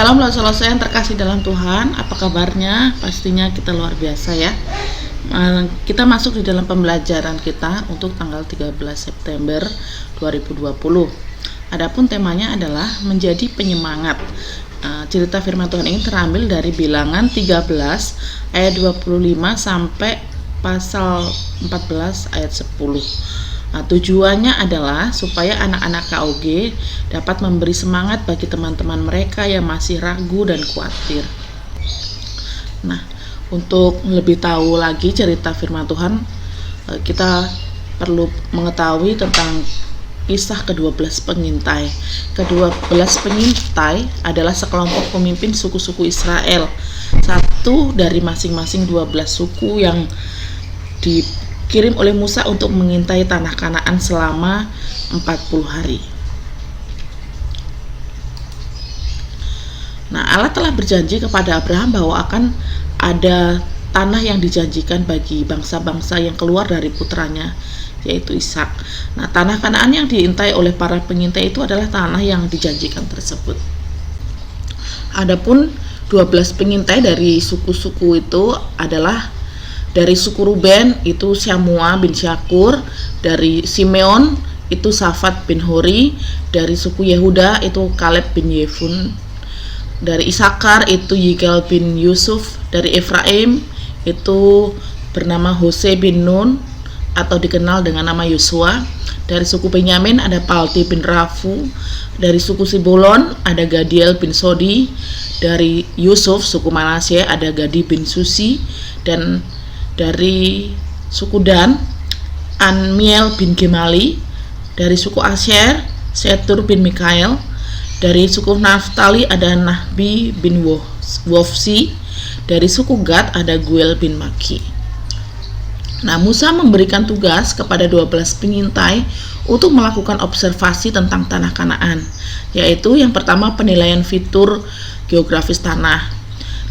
Salam saudara yang terkasih dalam Tuhan. Apa kabarnya? Pastinya kita luar biasa ya. Kita masuk di dalam pembelajaran kita untuk tanggal 13 September 2020. Adapun temanya adalah menjadi penyemangat. Cerita firman Tuhan ini terambil dari Bilangan 13 ayat 25 sampai pasal 14 ayat 10. Tujuannya adalah supaya anak-anak KOG dapat memberi semangat bagi teman-teman mereka yang masih ragu dan khawatir. Nah, untuk lebih tahu lagi cerita firman Tuhan, kita perlu mengetahui tentang kisah ke-12 pengintai. Ke-12 pengintai adalah sekelompok pemimpin suku-suku Israel, satu dari masing-masing 12 suku yang dikirim oleh Musa untuk mengintai tanah Kanaan selama 40 hari. Nah, Allah telah berjanji kepada Abraham bahwa akan ada tanah yang dijanjikan bagi bangsa-bangsa yang keluar dari putranya, yaitu Ishak. Nah, tanah Kanaan yang diintai oleh para pengintai itu adalah tanah yang dijanjikan tersebut. Adapun 12 pengintai dari suku-suku itu adalah dari suku Ruben itu Syamua bin Syakur, dari Simeon itu Safat bin Hori, dari suku Yehuda itu Kaleb bin Yefun, dari Isakar itu Yigal bin Yusuf, dari Efraim itu bernama Hose bin Nun atau dikenal dengan nama Yosua, dari suku Benyamin ada Palti bin Rafu, dari suku Sibulon ada Gadiel bin Sodi, dari Yusuf suku Manasye ada Gadi bin Susi, dan dari suku Dan Anmiel bin Gemali, dari suku Asher Setur bin Mikael, dari suku Naftali ada Nahbi bin Wofsi, dari suku Gad ada Guel bin Maki. Nah, Musa memberikan tugas kepada 12 pengintai untuk melakukan observasi tentang tanah Kanaan, yaitu yang pertama penilaian fitur geografis tanah,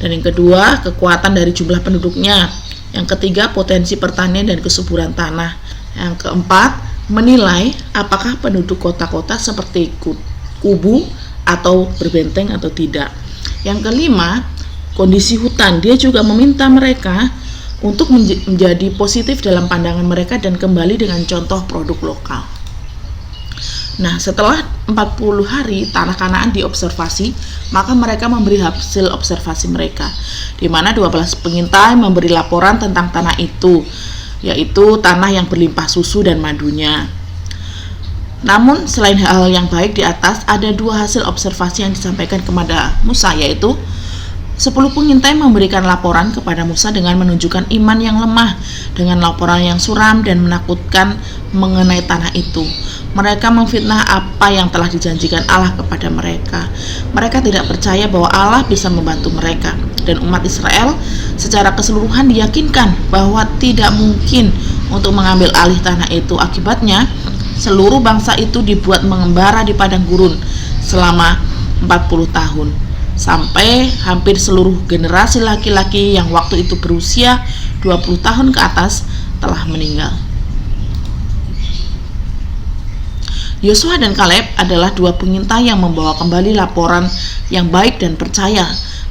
dan yang kedua kekuatan dari jumlah penduduknya, yang ketiga potensi pertanian dan kesuburan tanah, yang keempat menilai apakah penduduk kota-kota seperti kubu atau berbenteng atau tidak, yang kelima kondisi hutan. Dia juga meminta mereka untuk menjadi positif dalam pandangan mereka dan kembali dengan contoh produk lokal. Nah, setelah 40 hari tanah Kanaan diobservasi, maka mereka memberi hasil observasi mereka, di mana 12 pengintai memberi laporan tentang tanah itu, yaitu tanah yang berlimpah susu dan madunya. Namun, selain hal yang baik di atas, ada dua hasil observasi yang disampaikan kepada Musa, yaitu 10 pengintai memberikan laporan kepada Musa dengan menunjukkan iman yang lemah, dengan laporan yang suram dan menakutkan mengenai tanah itu. Mereka memfitnah apa yang telah dijanjikan Allah kepada mereka. Mereka tidak percaya bahwa Allah bisa membantu mereka, dan umat Israel secara keseluruhan diyakinkan bahwa tidak mungkin untuk mengambil alih tanah itu. Akibatnya, seluruh bangsa itu dibuat mengembara di padang gurun selama 40 tahun. Sampai hampir seluruh generasi laki-laki yang waktu itu berusia 20 tahun ke atas telah meninggal. Yosua dan Kaleb adalah dua pengintai yang membawa kembali laporan yang baik dan percaya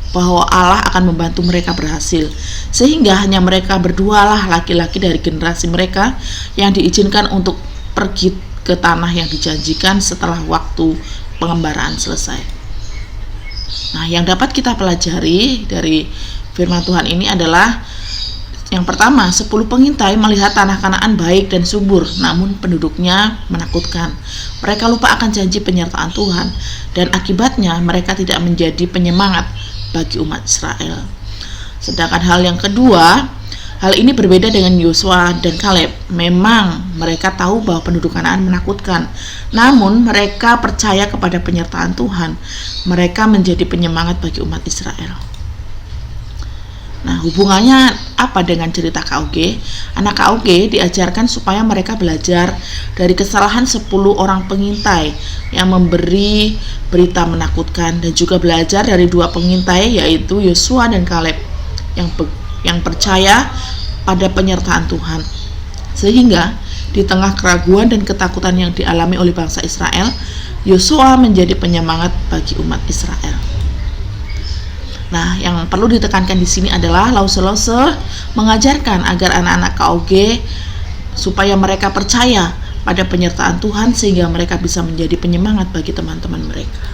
bahwa Allah akan membantu mereka berhasil, sehingga hanya mereka berdualah laki-laki dari generasi mereka yang diizinkan untuk pergi ke tanah yang dijanjikan setelah waktu pengembaraan selesai. Nah, yang dapat kita pelajari dari firman Tuhan ini adalah yang pertama, 10 pengintai melihat tanah Kanaan baik dan subur, namun penduduknya menakutkan. Mereka lupa akan janji penyertaan Tuhan, dan akibatnya mereka tidak menjadi penyemangat bagi umat Israel. Sedangkan hal yang kedua, hal ini berbeda dengan Yosua dan Kaleb. Memang mereka tahu bahwa penduduk Kanaan menakutkan, namun mereka percaya kepada penyertaan Tuhan. Mereka menjadi penyemangat bagi umat Israel. Nah, hubungannya apa dengan cerita KOG? Anak KOG diajarkan supaya mereka belajar dari kesalahan 10 orang pengintai yang memberi berita menakutkan, dan juga belajar dari dua pengintai yaitu Yosua dan Kaleb yang percaya pada penyertaan Tuhan, sehingga di tengah keraguan dan ketakutan yang dialami oleh bangsa Israel, Yosua menjadi penyemangat bagi umat Israel. Nah, yang perlu ditekankan di sini adalah Lause mengajarkan agar anak-anak KOG supaya mereka percaya pada penyertaan Tuhan sehingga mereka bisa menjadi penyemangat bagi teman-teman mereka.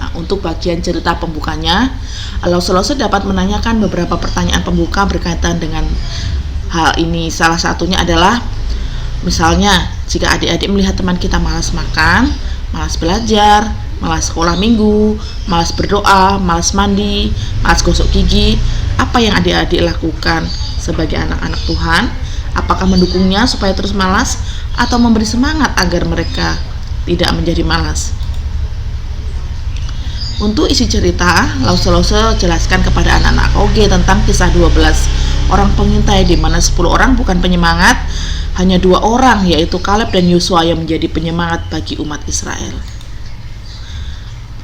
Nah, untuk bagian cerita pembukanya, Lause dapat menanyakan beberapa pertanyaan pembuka berkaitan dengan hal ini. Salah satunya adalah, misalnya, jika adik-adik melihat teman kita malas makan, malas belajar, malas sekolah minggu, malas berdoa, malas mandi, malas gosok gigi, apa yang adik-adik lakukan sebagai anak-anak Tuhan? Apakah mendukungnya supaya terus malas atau memberi semangat agar mereka tidak menjadi malas? Untuk isi cerita, Lause jelaskan kepada anak-anak KOG tentang kisah 12 orang pengintai, di mana 10 orang bukan penyemangat, hanya 2 orang yaitu Kaleb dan Yosua yang menjadi penyemangat bagi umat Israel.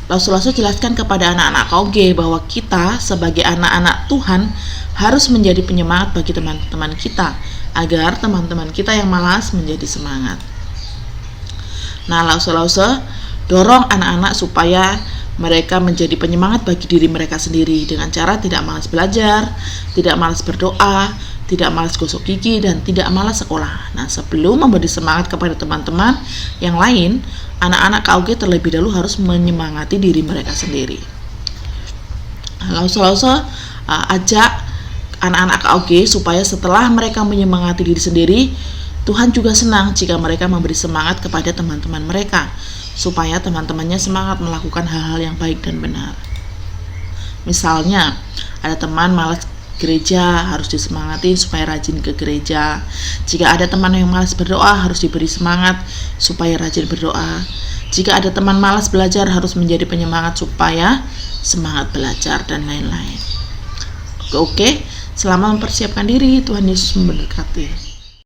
Lause jelaskan kepada anak-anak KOG bahwa kita sebagai anak-anak Tuhan harus menjadi penyemangat bagi teman-teman kita agar teman-teman kita yang malas menjadi semangat. Nah, Lause dorong anak-anak supaya mereka menjadi penyemangat bagi diri mereka sendiri dengan cara tidak malas belajar, tidak malas berdoa, tidak malas gosok gigi, dan tidak malas sekolah. Nah, sebelum memberi semangat kepada teman-teman yang lain, anak-anak KOG terlebih dahulu harus menyemangati diri mereka sendiri. Lause ajak anak-anak KOG supaya setelah mereka menyemangati diri sendiri, Tuhan juga senang jika mereka memberi semangat kepada teman-teman mereka, supaya teman-temannya semangat melakukan hal-hal yang baik dan benar. Misalnya, ada teman malas gereja, harus disemangati supaya rajin ke gereja. Jika ada teman yang malas berdoa, harus diberi semangat supaya rajin berdoa. Jika ada teman malas belajar, harus menjadi penyemangat supaya semangat belajar, dan lain-lain. Oke, selamat mempersiapkan diri. Tuhan Yesus memberkati.